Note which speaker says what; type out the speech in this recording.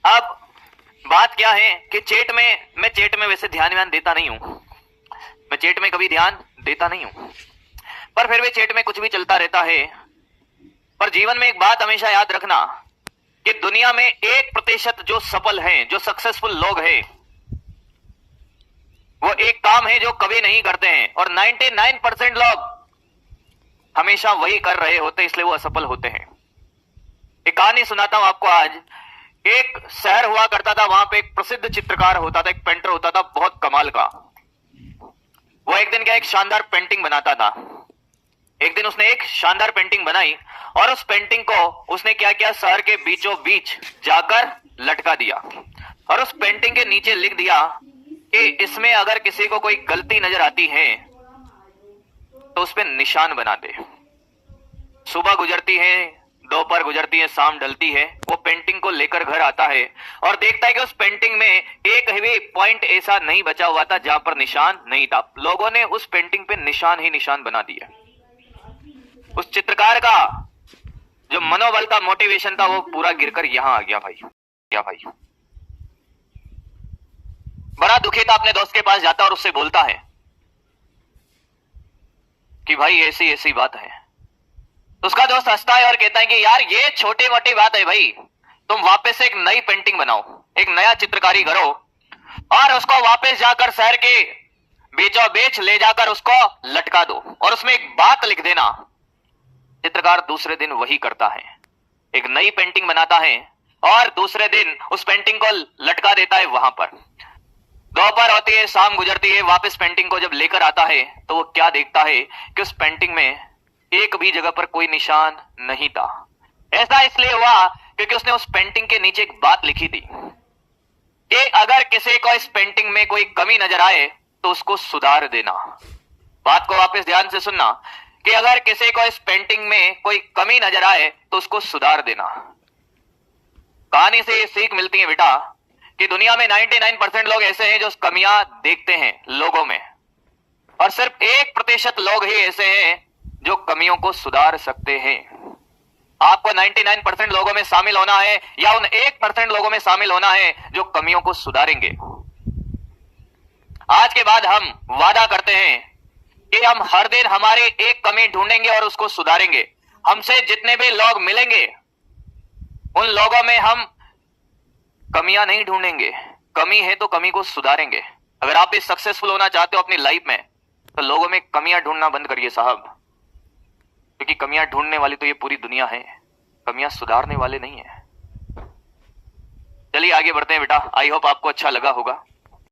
Speaker 1: अब बात क्या है कि मैं चैट में वैसे ध्यान देता नहीं हूं। मैं चैट में कभी ध्यान देता नहीं हूं, पर फिर भी चैट में कुछ भी चलता रहता है। पर जीवन में एक बात हमेशा याद रखना कि दुनिया में 1% जो सफल हैं, जो सक्सेसफुल लोग हैं, वो एक काम है जो कभी नहीं करते हैं, और 99% लोग हमेशा वही कर रहे होते, इसलिए वो असफल होते हैं। एक कहानी सुनाता हूं आपको आज। एक शहर हुआ करता था, वहां पे एक प्रसिद्ध चित्रकार होता था, एक पेंटर होता था, बहुत कमाल का। वो एक दिन क्या एक शानदार पेंटिंग बनाता था। एक दिन उसने एक शानदार पेंटिंग बनाई और उस पेंटिंग को उसने क्या किया, शहर के बीचों बीच जाकर लटका दिया और उस पेंटिंग के नीचे लिख दिया कि इसमें अगर किसी को कोई गलती नजर आती है तो उस पर निशान बना दे। सुबह गुजरती है, दोपहर गुजरती है, शाम ढलती है, वो पेंटिंग को लेकर घर आता है और देखता है कि उस पेंटिंग में एक भी पॉइंट ऐसा नहीं बचा हुआ था जहां पर निशान नहीं था। लोगों ने उस पेंटिंग पे निशान ही निशान बना दिए। उस चित्रकार का जो मनोबल था, मोटिवेशन था, वो पूरा गिरकर यहां आ गया भाई। क्या भाई, बड़ा दुखित अपने दोस्त के पास जाता और उससे बोलता है कि भाई ऐसी ऐसी बात है। तो उसका दोस्त हंसता है और कहता है कि यार ये छोटी मोटी बात है भाई, तुम वापस से एक नई पेंटिंग बनाओ, एक नया चित्रकारी करो और उसको वापस जाकर शहर के बीचों बीच ले जाकर उसको लटका दो और उसमें एक बात लिख देना। चित्रकार दूसरे दिन वही करता है, एक नई पेंटिंग बनाता है और दूसरे दिन उस पेंटिंग को लटका देता है वहां पर। दोपहर होती है, शाम गुजरती है, वापस पेंटिंग को जब लेकर आता है तो वो क्या देखता है कि उस पेंटिंग में एक भी जगह पर कोई निशान नहीं था। ऐसा इसलिए हुआ क्योंकि उसने उस पेंटिंग के नीचे एक बात लिखी थी कि अगर किसी को इस पेंटिंग में कोई कमी नजर आए तो उसको सुधार देना। बात को वापस ध्यान से सुनना कि अगर किसी को इस पेंटिंग में कोई कमी नजर आए तो उसको सुधार देना। कहानी से ये सीख मिलती है बेटा कि दुनिया में 99% लोग ऐसे हैं जो कमियां देखते हैं लोगों में, और सिर्फ 1% लोग ही ऐसे हैं जो कमियों को सुधार सकते हैं। आपको 99% लोगों में शामिल होना है या उन 1% लोगों में शामिल होना है जो कमियों को सुधारेंगे। आज के बाद हम वादा करते हैं कि हम हर दिन हमारे एक कमी ढूंढेंगे और उसको सुधारेंगे। हमसे जितने भी लोग मिलेंगे उन लोगों में हम कमियां नहीं ढूंढेंगे, कमी है तो कमी को सुधारेंगे। अगर आप भी सक्सेसफुल होना चाहते हो अपनी लाइफ में तो लोगों में कमियां ढूंढना बंद करिए साहब, क्योंकि कमियां ढूंढने वाली तो ये पूरी दुनिया है, कमियां सुधारने वाले नहीं है। चलिए आगे बढ़ते हैं बेटा। आई होप आपको अच्छा लगा होगा।